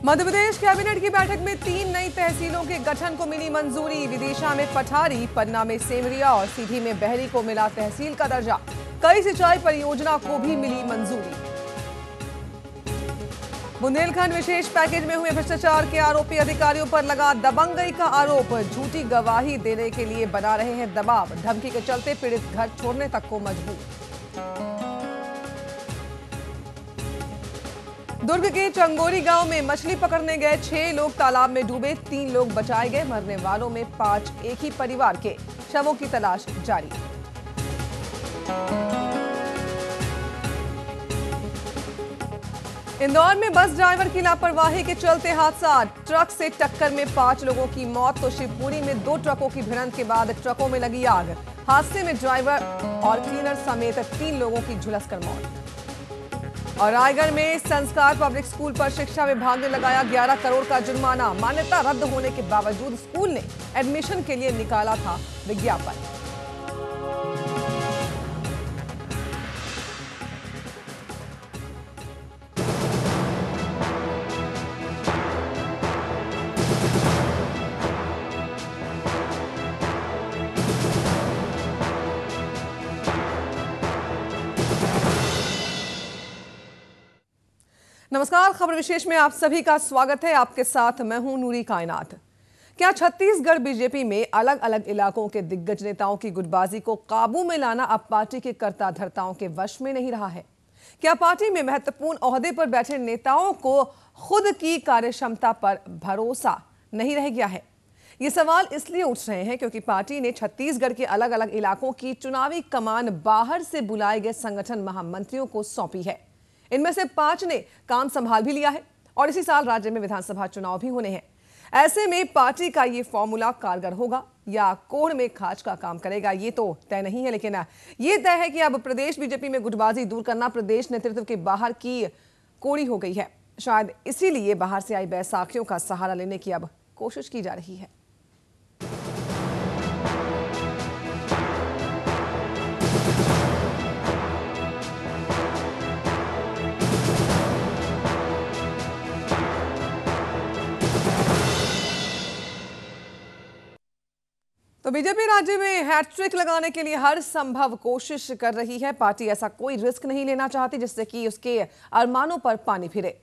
Madhya Pradesh cabinet की बैठक में 3 नई तहसीलों के गठन को मिली मंजूरी। विदिशा में पठारी, पन्ना में सेमरिया और सीधी में बहरी को मिला तहसील का दर्जा। कई सिंचाई परियोजना को भी मिली मंजूरी। बुंदेलखंड विशेष पैकेज में हुए भ्रष्टाचार के आरोपी अधिकारियों पर लगा दबंगई का आरोप। झूठी गवाही देने के लिए बना रहे हैं दबाव। धमकी के चलते पीड़ित घर छोड़ने तक को मजबूर। दुर्ग के चंगोरी गांव में मछली पकड़ने गए 6 लोग तालाब में डूबे, 3 लोग बचाए गए। मरने वालों में 5 एक ही परिवार के। शवों की तलाश जारी। इंदौर में बस ड्राइवर की लापरवाही के चलते हादसा। ट्रक से टक्कर में 5 लोगों की मौत तो शिवपुरी में 2 ट्रकों की भिड़ंत के बाद ट्रकों में लगी आग। हादसे में ड्राइवर और क्लीनर समेत 3 लोगों की झुलसकर मौत। और रायगढ़ में संस्कार पब्लिक स्कूल पर शिक्षा विभाग ने लगाया 11 करोड़ का जुर्माना। मान्यता रद्द होने के बावजूद स्कूल ने एडमिशन के लिए निकाला था विज्ञापन। नमस्कार, खबर विशेष में आप सभी का स्वागत है। आपके साथ मैं हूं नूरी कायनात। क्या छत्तीसगढ़ बीजेपी में अलग अलग इलाकों के दिग्गज नेताओं की गुटबाजी को काबू में लाना अब पार्टी के कर्ता धर्ताओं के वश में नहीं रहा है? क्या पार्टी में महत्वपूर्ण ओहदे पर बैठे नेताओं को खुद की कार्यक्षमता पर भरोसा नहीं रह गया है? ये सवाल इसलिए उठ रहे हैं क्योंकि पार्टी ने छत्तीसगढ़ के अलग अलग इलाकों की चुनावी कमान बाहर से बुलाए गए संगठन महामंत्रियों को सौंपी है। इनमें से 5 ने काम संभाल भी लिया है और इसी साल राज्य में विधानसभा चुनाव भी होने हैं। ऐसे में पार्टी का ये फॉर्मूला कारगर होगा या कोढ़ में खाच का काम करेगा, ये तो तय नहीं है। लेकिन ये तय है कि अब प्रदेश बीजेपी में गुटबाजी दूर करना प्रदेश नेतृत्व के बाहर की कोड़ी हो गई है। शायद इसीलिए बाहर से आई बैसाखियों का सहारा लेने की अब कोशिश की जा रही है। तो बीजेपी राज्य में हैट्रिक लगाने के लिए हर संभव कोशिश कर रही है। पार्टी ऐसा कोई रिस्क नहीं लेना चाहती जिससे कि उसके अरमानों पर पानी फिरे।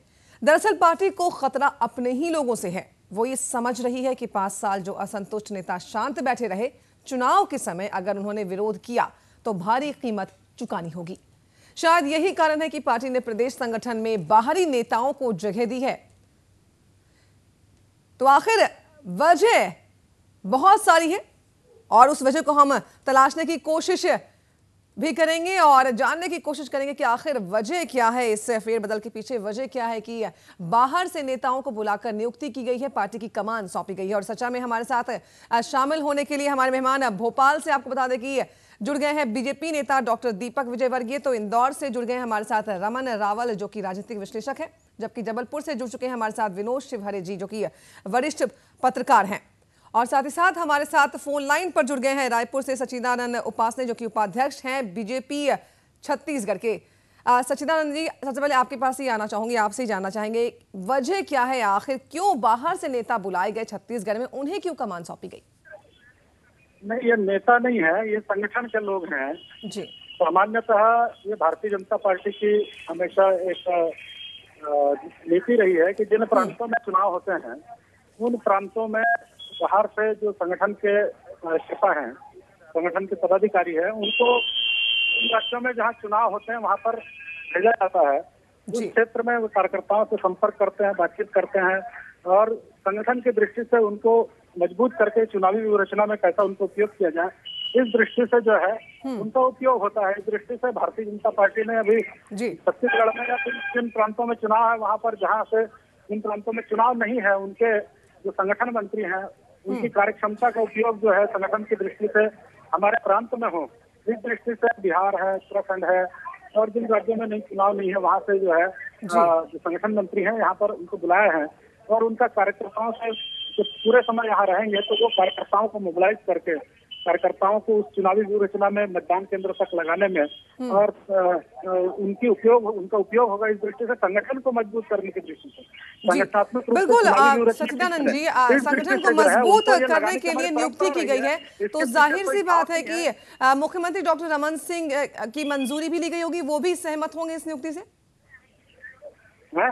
दरअसल पार्टी को खतरा अपने ही लोगों से है। वो ये समझ रही है कि 5 साल जो असंतुष्ट नेता शांत बैठे रहे, चुनाव के समय अगर उन्होंने विरोध किया तो भारी कीमत चुकानी होगी। शायद यही कारण है कि पार्टी ने प्रदेश संगठन में बाहरी नेताओं को जगह दी है। तो आखिर वजह बहुत सारी है और उस वजह को हम तलाशने की कोशिश भी करेंगे और जानने की कोशिश करेंगे कि आखिर वजह क्या है। इस फेरबदल के पीछे वजह क्या है कि बाहर से नेताओं को बुलाकर नियुक्ति की गई है, पार्टी की कमान सौंपी गई है। और सच्चा में हमारे साथ शामिल होने के लिए हमारे मेहमान भोपाल से आपको बता दें कि जुड़ गए हैं बीजेपी नेता डॉक्टर दीपक विजयवर्गीय। तो इंदौर से जुड़ गए हैं हमारे साथ रमन रावल जो कि राजनीतिक विश्लेषक है, जबकि जबलपुर से जुड़ चुके हैं हमारे साथ विनोद शिवहरे जी जो कि वरिष्ठ पत्रकार हैं। और साथ ही साथ हमारे साथ फोन लाइन पर जुड़ गए हैं रायपुर से सच्चिदानंद उपासने जो कि उपाध्यक्ष हैं बीजेपी छत्तीसगढ़ के। सच्चिदानंद जी, सबसे पहले आपके पास ही आना चाहूंगी, आपसे ही जानना चाहेंगे वजह क्या है, आखिर क्यों बाहर से नेता बुलाए गए छत्तीसगढ़ में, उन्हें क्यों कमान सौंपी गई? नहीं, ये नेता नहीं है, ये संगठन के लोग हैं जी। सामान्यतः ये भारतीय जनता पार्टी की हमेशा एक नीति रही है कि जिन प्रांतों में चुनाव होते हैं उन प्रांतों में बाहर से जो संगठन के नेता हैं, संगठन के पदाधिकारी हैं, उनको उन राज्यों में जहां चुनाव होते हैं वहां पर भेजा जाता है। उस क्षेत्र में वो कार्यकर्ताओं से संपर्क करते हैं, बातचीत करते हैं और संगठन की दृष्टि से उनको मजबूत करके चुनावी व्यूहरचना में कैसा उनको उपयोग किया जाए, इस दृष्टि से जो है उनका उपयोग होता है। इस दृष्टि से भारतीय जनता पार्टी ने अभी छत्तीसगढ़ में या जिन प्रांतों में चुनाव है वहां पर, जहाँ से जिन प्रांतों में चुनाव नहीं है, उनके जो संगठन मंत्री हैं उनकी कार्यक्षमता का उपयोग जो है संगठन की दृष्टि से हमारे प्रांत में हो, इस दृष्टि से बिहार है, उत्तराखंड है और जिन राज्यों में नहीं चुनाव नहीं है वहां से जो है जो संगठन मंत्री हैं यहाँ पर उनको बुलाया है और उनका कार्यकर्ताओं से जो पूरे समय यहाँ रहेंगे तो वो कार्यकर्ताओं को मोबिलाइज करके कार्यकर्ताओं को उस चुनावी व्यूह रचना में मतदान केंद्र तक लगाने में और उनका उपयोग होगा इस दृष्टि से संगठन को मजबूत करने की दृष्टि से संगठनात्मक रूप से बिल्कुल चुनावी व्यूह रचना सचिदानंद जी, इस संगठन दृष्टि को से जो है, मजबूत उनको ये करने लगाने के की लिए हमारी नियुक्ति की परंपरा गई रही है, इसके तो पीछे जाहिर कोई सी बात है खास नहीं कि मुख्यमंत्री डॉक्टर रमन सिंह की मंजूरी भी ली गई होगी, वो भी सहमत होंगे इस नियुक्ति से। है।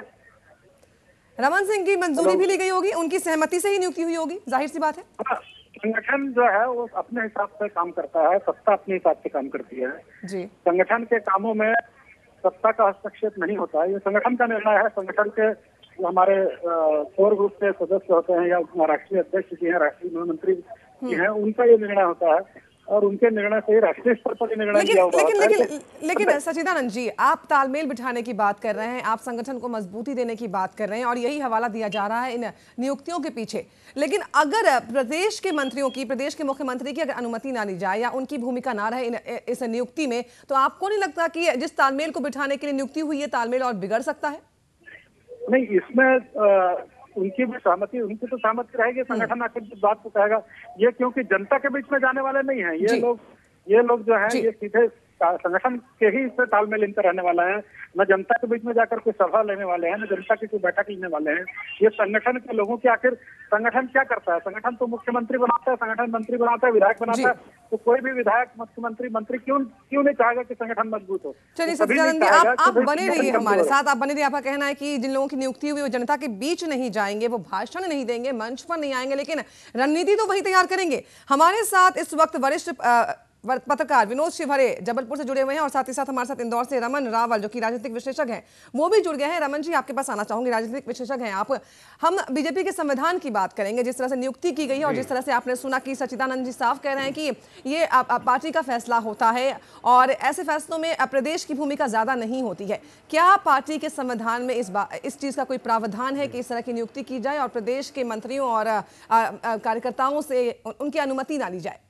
रमन सिंह की मंजूरी भी ली गई होगी, उनकी सहमति से ही नियुक्ति हुई होगी, जाहिर सी बात है। हाँ, संगठन जो है वो अपने हिसाब से काम करता है, सत्ता अपने हिसाब से काम करती है जी। संगठन के कामों में सत्ता का हस्तक्षेप नहीं होता है, ये संगठन का निर्णय है। संगठन के जो हमारे कोर ग्रुप के सदस्य होते हैं या राष्ट्रीय अध्यक्ष जी हैं, राष्ट्रीय महामंत्री जी हैं, उनका ये निर्णय होता है और उनके निर्णय से ही राष्ट्रीय स्तर पर निर्णय लिया हुआ होता है। लेकिन सचिदानंद जी, आप तालमेल बिठाने की बात कर रहे हैं, आप संगठन को मजबूती देने की बात कर रहे हैं और यही हवाला दिया जा रहा है इन नियुक्तियों के पीछे। लेकिन अगर प्रदेश के मंत्रियों की, प्रदेश के मुख्यमंत्री की अगर अनुमति ना ली जाए या उनकी भूमिका ना रहे इस नियुक्ति में, तो आपको नहीं लगता कि जिस तालमेल को बिठाने के लिए नियुक्ति हुई है, तालमेल और बिगड़ सकता है? नहीं, इसमें उनकी भी सहमति, उनकी तो सहमति रहेगी। संगठन आकर जिस बात को कहेगा, ये क्योंकि जनता के बीच में जाने वाले नहीं है, ये लोग जो है ये सीधे संगठन के ही से तालमेल इनका रहने वाला है। न जनता के बीच में जाकर कोई सभा लेने वाले हैं, न जनता की कोई बैठक लेने वाले हैं। ये संगठन के लोगों की, आखिर संगठन क्या करता है? संगठन तो मुख्यमंत्री बनाता है, संगठन मंत्री बनाता है, विधायक बनाता है। तो कोई भी विधायक, मुख्यमंत्री, मंत्री क्यों नहीं चाहेगा कि संगठन मजबूत हो? चलिए सचिदानंद जी, आप बने रहिए हमारे साथ, आप बने रहिए। आपका कहना है कि जिन लोगों की नियुक्ति हुई वो जनता के बीच नहीं जाएंगे, वो भाषण नहीं देंगे, मंच पर नहीं आएंगे, लेकिन रणनीति तो वही तैयार करेंगे। हमारे साथ इस वक्त वरिष्ठ पत्रकार विनोद शिवहरे जबलपुर से जुड़े हुए हैं और साथ ही साथ हमारे साथ इंदौर से रमन रावल, जो कि राजनीतिक विश्लेषक हैं, वो भी जुड़ गए हैं। रमन जी, आपके पास आना चाहूंगी, राजनीतिक विश्लेषक हैं आप। हम बीजेपी के संविधान की बात करेंगे, जिस तरह से नियुक्ति की गई है और जिस तरह से आपने सुना कि सचिदानंद जी साफ कह रहे हैं कि ये पार्टी का फैसला होता है और ऐसे फैसलों में प्रदेश की भूमिका ज्यादा नहीं होती है। क्या पार्टी के संविधान में इस चीज का कोई प्रावधान है कि इस तरह की नियुक्ति की जाए और प्रदेश के मंत्रियों और कार्यकर्ताओं से उनकी अनुमति ना ली जाए?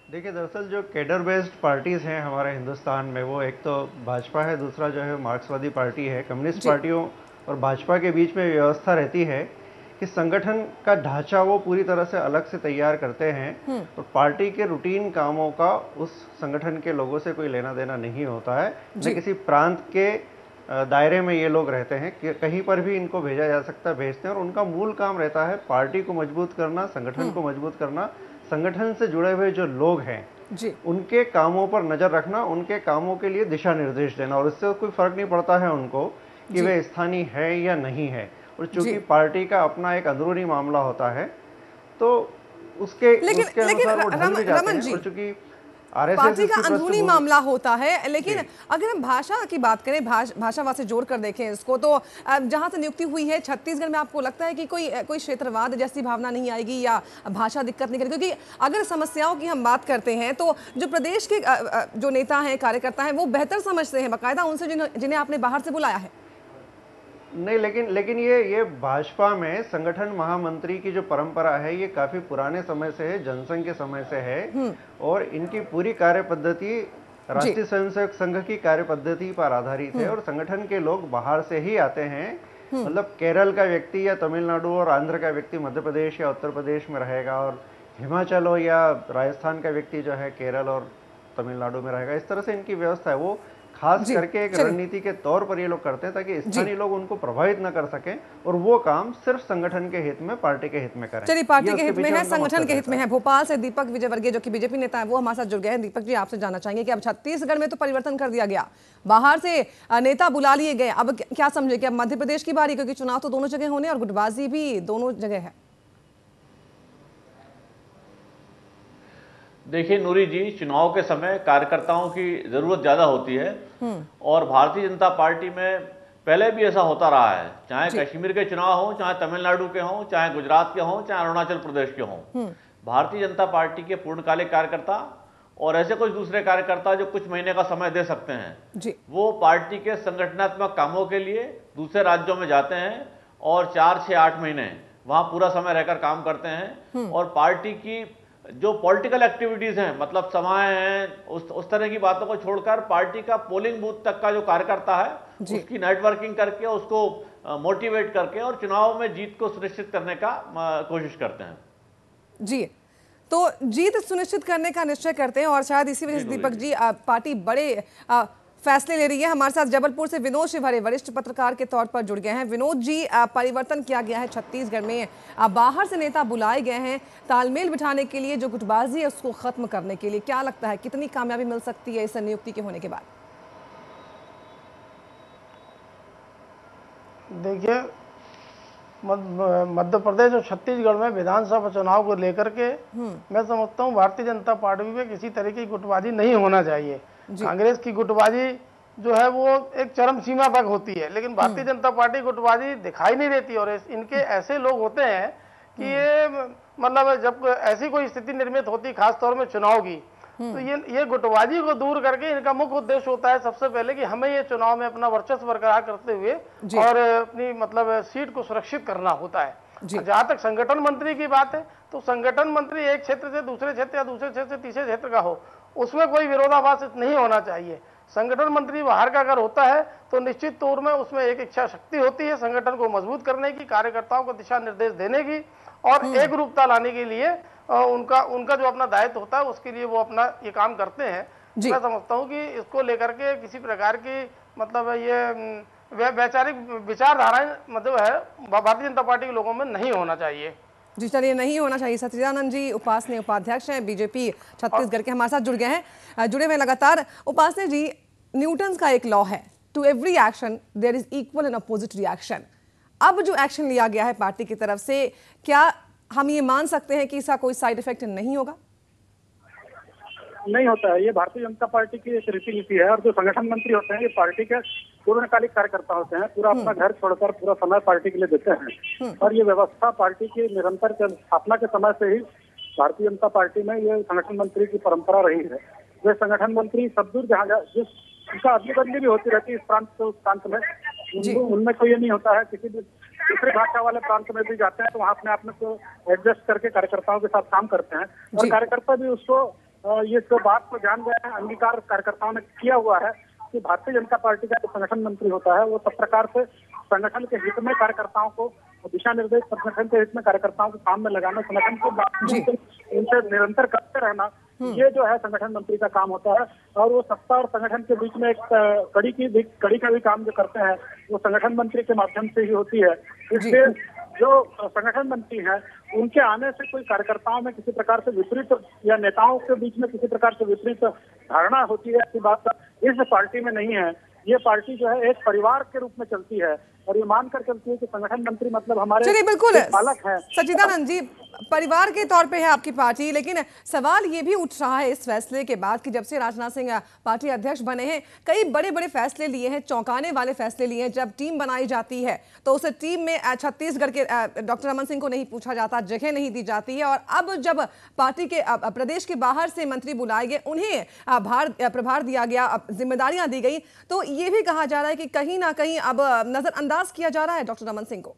देखिए, दरअसल जो कैडर बेस्ड पार्टीज़ हैं हमारे हिंदुस्तान में, वो एक तो भाजपा है, दूसरा जो है मार्क्सवादी पार्टी है। कम्युनिस्ट पार्टियों और भाजपा के बीच में व्यवस्था रहती है कि संगठन का ढांचा वो पूरी तरह से अलग से तैयार करते हैं और पार्टी के रूटीन कामों का उस संगठन के लोगों से कोई लेना देना नहीं होता है। न किसी प्रांत के दायरे में ये लोग रहते हैं कि कहीं पर भी इनको भेजा जा सकता है, भेजते हैं और उनका मूल काम रहता है पार्टी को मजबूत करना, संगठन को मजबूत करना, संगठन से जुड़े हुए जो लोग हैं उनके कामों पर नजर रखना, उनके कामों के लिए दिशा निर्देश देना। और इससे कोई फर्क नहीं पड़ता है उनको कि वे स्थानीय है या नहीं है। और चूंकि पार्टी का अपना एक अंदरूनी मामला होता है तो उसके अनुसार वो ढल भी जाते हैं। और चूंकि पार्टी का अंदरूनी मामला होता है, लेकिन अगर हम भाषा की बात करें, भाषावाद से जोड़ कर देखें इसको, तो जहां से नियुक्ति हुई है छत्तीसगढ़ में, आपको लगता है कि कोई क्षेत्रवाद जैसी भावना नहीं आएगी या भाषा दिक्कत नहीं करेगी? क्योंकि अगर समस्याओं की हम बात करते हैं तो जो प्रदेश के जो नेता हैं, कार्यकर्ता हैं, वो बेहतर समझते हैं बाकायदा उनसे जिन्हें आपने बाहर से बुलाया है। नहीं, लेकिन ये भाजपा में संगठन महामंत्री की जो परंपरा है ये काफी पुराने समय से है, जनसंघ के समय से है। और इनकी पूरी कार्य पद्धति राष्ट्रीय स्वयंसेवक संघ की कार्य पद्धति पर आधारित है और संगठन के लोग बाहर से ही आते हैं। मतलब केरल का व्यक्ति या तमिलनाडु और आंध्र का व्यक्ति मध्य प्रदेश या उत्तर प्रदेश में रहेगा और हिमाचल हो या राजस्थान का व्यक्ति जो है केरल और तमिलनाडु में रहेगा। इस तरह से इनकी व्यवस्था है। वो खास करके एक रणनीति के तौर पर ये लोग करते हैं ताकि स्थानीय लोग उनको प्रभावित न कर सकें और वो काम सिर्फ संगठन के हित में, पार्टी के हित में करें। चलिए, पार्टी के हित में है, संगठन के हित में है। भोपाल से दीपक विजयवर्गीय, जो कि बीजेपी नेता है, वो हमारे साथ जुड़ गए हैं। दीपक जी, आपसे जानना चाहेंगे कि अब छत्तीसगढ़ में तो परिवर्तन कर दिया गया, बाहर से नेता बुला लिए गए, अब क्या समझे कि अब मध्य प्रदेश की बारी, क्योंकि चुनाव तो दोनों जगह होने और गुटबाजी भी दोनों जगह है? देखिए नूरी जी, चुनाव के समय कार्यकर्ताओं की जरूरत ज्यादा होती है और भारतीय जनता पार्टी में पहले भी ऐसा होता रहा है, चाहे कश्मीर के चुनाव हो, चाहे तमिलनाडु के हों, चाहे गुजरात के हों, चाहे अरुणाचल प्रदेश के हों। भारतीय जनता पार्टी के पूर्णकालिक कार्यकर्ता और ऐसे कुछ दूसरे कार्यकर्ता जो कुछ महीने का समय दे सकते हैं, वो पार्टी के संगठनात्मक कामों के लिए दूसरे राज्यों में जाते हैं और 4, 6, 8 महीने वहां पूरा समय रहकर काम करते हैं। और पार्टी की जो पॉलिटिकल एक्टिविटीज हैं, मतलब सभाएं हैं, उस तरह की बातों को छोड़कर पार्टी का पोलिंग बूथ तक का जो कार्यकर्ता है उसकी नेटवर्किंग करके, उसको मोटिवेट करके और चुनाव में जीत को सुनिश्चित करने का कोशिश करते हैं। जी, तो जीत सुनिश्चित करने का निश्चय करते हैं और शायद इसी वजह से दीपक जी पार्टी बड़े फैसले ले रही है। हमारे साथ जबलपुर से विनोद शिवहरे वरिष्ठ पत्रकार के तौर पर जुड़ गए हैं। विनोद जी, परिवर्तन किया गया है छत्तीसगढ़ में, बाहर से नेता बुलाए गए हैं तालमेल बिठाने के लिए, जो गुटबाजी है उसको खत्म करने के लिए। क्या लगता है कितनी कामयाबी मिल सकती है इस नियुक्ति के होने के बाद? देखिए, मध्य प्रदेश और छत्तीसगढ़ में विधानसभा चुनाव को लेकर के मैं समझता हूँ भारतीय जनता पार्टी में किसी तरह की गुटबाजी नहीं होना चाहिए। कांग्रेस की गुटबाजी जो है वो एक चरम सीमा तक होती है, लेकिन भारतीय जनता पार्टी गुटबाजी दिखाई नहीं देती। और इनके ऐसे लोग होते हैं कि ये मतलब जब ऐसी कोई स्थिति निर्मित होती, खासतौर में चुनाव की, तो ये गुटबाजी को दूर करके इनका मुख्य उद्देश्य होता है सबसे पहले कि हमें ये चुनाव में अपना वर्चस्व बरकरार करते हुए और अपनी मतलब सीट को सुरक्षित करना होता है। जहां तक संगठन मंत्री की बात है, तो संगठन मंत्री एक क्षेत्र से दूसरे क्षेत्र या दूसरे क्षेत्र से तीसरे क्षेत्र का हो, उसमें कोई विरोधाभास नहीं होना चाहिए। संगठन मंत्री बाहर का अगर होता है तो निश्चित तौर में उसमें एक इच्छा शक्ति होती है संगठन को मजबूत करने की, कार्यकर्ताओं को दिशा निर्देश देने की और एक रूपता लाने के लिए उनका जो अपना दायित्व होता है उसके लिए वो अपना ये काम करते हैं। मैं समझता हूँ कि इसको लेकर के किसी प्रकार की मतलब ये वैचारिक विचारधाराएं मतलब है भारतीय जनता पार्टी के लोगों में नहीं होना चाहिए। जी चलिए, नहीं होना चाहिए। सच्चिदानंद जी उपासने उपाध्यक्ष हैं बीजेपी छत्तीसगढ़ के, हमारे साथ जुड़ गए हैं, जुड़े हुए लगातार। उपासने जी, न्यूटन का एक लॉ है, to every action there is equal and opposite reaction. अब जो एक्शन लिया गया है पार्टी की तरफ से, क्या हम ये मान सकते हैं कि इसका कोई साइड इफेक्ट नहीं होगा? नहीं होता है, ये भारतीय जनता पार्टी की एक रीति नीति है। और जो संगठन मंत्री होते हैं ये पार्टी के पूर्णकालिक कार्यकर्ता होते हैं, पूरा अपना घर छोड़कर पूरा समय पार्टी के लिए देते हैं। और ये व्यवस्था पार्टी की निरंतर स्थापना के समय से ही भारतीय जनता पार्टी में ये संगठन मंत्री की परंपरा रही है। वे संगठन मंत्री सब दूर जहाँ जिस उनका अदली बदली भी होती रहती है इस प्रांत से उस प्रांत में, उनमें कोई ये नहीं होता है। किसी भी दूसरे भाषा वाले प्रांत में भी जाते हैं तो वहाँ अपने आप में को एडजस्ट करके कार्यकर्ताओं के साथ काम करते हैं और कार्यकर्ता भी उसको ये जो बात को जान गए हैं, अंगीकार कार्यकर्ताओं ने किया हुआ है कि भारतीय जनता पार्टी का जो संगठन मंत्री होता है वो सब प्रकार से संगठन के हित में कार्यकर्ताओं को दिशा निर्देश, संगठन के हित में कार्यकर्ताओं को काम में लगाना, संगठन को उनसे निरंतर करते रहना, ये जो है संगठन मंत्री का काम होता है। और वो सत्ता और संगठन के बीच में एक कड़ी का भी काम जो करते हैं वो संगठन मंत्री के माध्यम से ही होती है। इसलिए जो संगठन मंत्री हैं उनके आने से कोई कार्यकर्ताओं में किसी प्रकार से विपरीत या नेताओं के बीच में किसी प्रकार से विपरीत धारणा होती है, ऐसी बात इस पार्टी में नहीं है। ये पार्टी जो है एक परिवार के रूप में चलती है और ये मानकर चलती है कि संगठन मंत्री मतलब हमारे बिल्कुल पालक हैं। सच्चिदानंद जी, परिवार के तौर पे है आपकी पार्टी, लेकिन सवाल ये भी उठ रहा है इस फैसले के बाद कि जब से राजनाथ सिंह पार्टी अध्यक्ष बने हैं कई बड़े बड़े फैसले लिए हैं, चौंकाने वाले फैसले लिए हैं। जब टीम बनाई जाती है तो उस टीम में छत्तीसगढ़ के डॉक्टर रमन सिंह को नहीं पूछा जाता, जगह नहीं दी जाती है। और अब जब पार्टी के प्रदेश के बाहर से मंत्री बुलाए गए, उन्हें प्रभार दिया गया, जिम्मेदारियां दी गई, तो ये भी कहा जा रहा है कि कहीं ना कहीं अब नजरअंदाज किया जा रहा है डॉक्टर रमन सिंह को।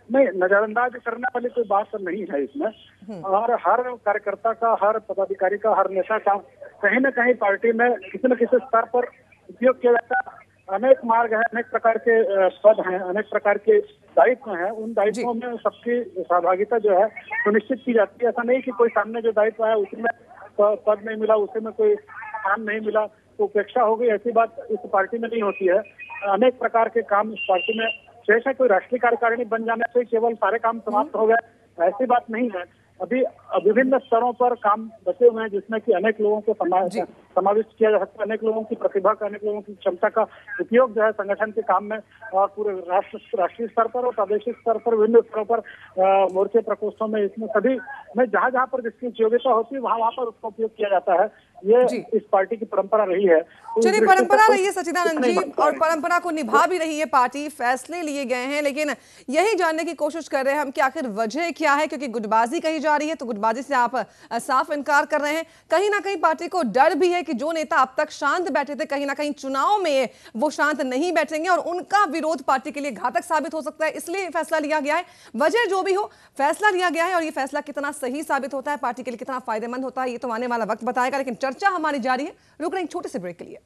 नहीं, नजरअंदाज करने वाली कोई बात नहीं है इसमें। और हर कार्यकर्ता का, हर पदाधिकारी का, हर नेता का कहीं न कहीं पार्टी में किसी न किसी स्तर पर उपयोग किया जाता है। अनेक मार्ग है, अनेक प्रकार के पद हैं, अनेक प्रकार के दायित्व हैं। उन दायित्वों में सबकी सहभागिता जो है सुनिश्चित की जाती है। ऐसा नहीं कि कोई सामने जो दायित्व है उसमें पद नहीं मिला, उसी में कोई स्थान नहीं मिला तो उपेक्षा हो गई, ऐसी बात इस पार्टी में नहीं होती है। अनेक प्रकार के काम इस पार्टी में शेष है। कोई राष्ट्रीय कार्यकारिणी बन जाने से केवल सारे काम समाप्त हो गए, ऐसी बात नहीं है। अभी विभिन्न स्तरों पर काम बचे हुए हैं जिसमें कि अनेक लोगों को समाविष्ट किया जा सकता है। अनेक लोगों की प्रतिभा का, अनेक लोगों की क्षमता का उपयोग जो है संगठन के काम में और पूरे राष्ट्रीय स्तर पर और प्रादेशिक स्तर पर, विभिन्न स्तरों पर, मोर्चे प्रकोष्ठों में, इसमें सभी में जहां जहां पर जिसकी योग्यता होती है वहां पर उसका उपयोग किया जाता है। ये इस पार्टी की परंपरा रही है। चलिए, परंपरा रही है सच्चिदानंद जी, और परंपरा को निभा भी रही है पार्टी। फैसले लिए गए हैं, लेकिन यही जानने की कोशिश कर रहे हैं हम कि आखिर वजह क्या है, क्योंकि गुटबाजी कही जा रही है तो गुटबाजी से आप साफ इनकार कर रहे हैं। कहीं ना कहीं पार्टी को डर भी है कि जो नेता अब तक शांत बैठे थे कहीं ना कहीं चुनाव में वो शांत नहीं बैठेंगे और उनका विरोध पार्टी के लिए घातक साबित हो सकता है, इसलिए फैसला लिया गया है। वजह जो भी हो, फैसला लिया गया है और ये फैसला कितना सही साबित होता है, पार्टी के लिए कितना फायदेमंद होता है, ये तो आने वाला वक्त बताएगा। लेकिन चर्चा हमारी जारी है, रुक रहे हैं छोटे से ब्रेक के लिए।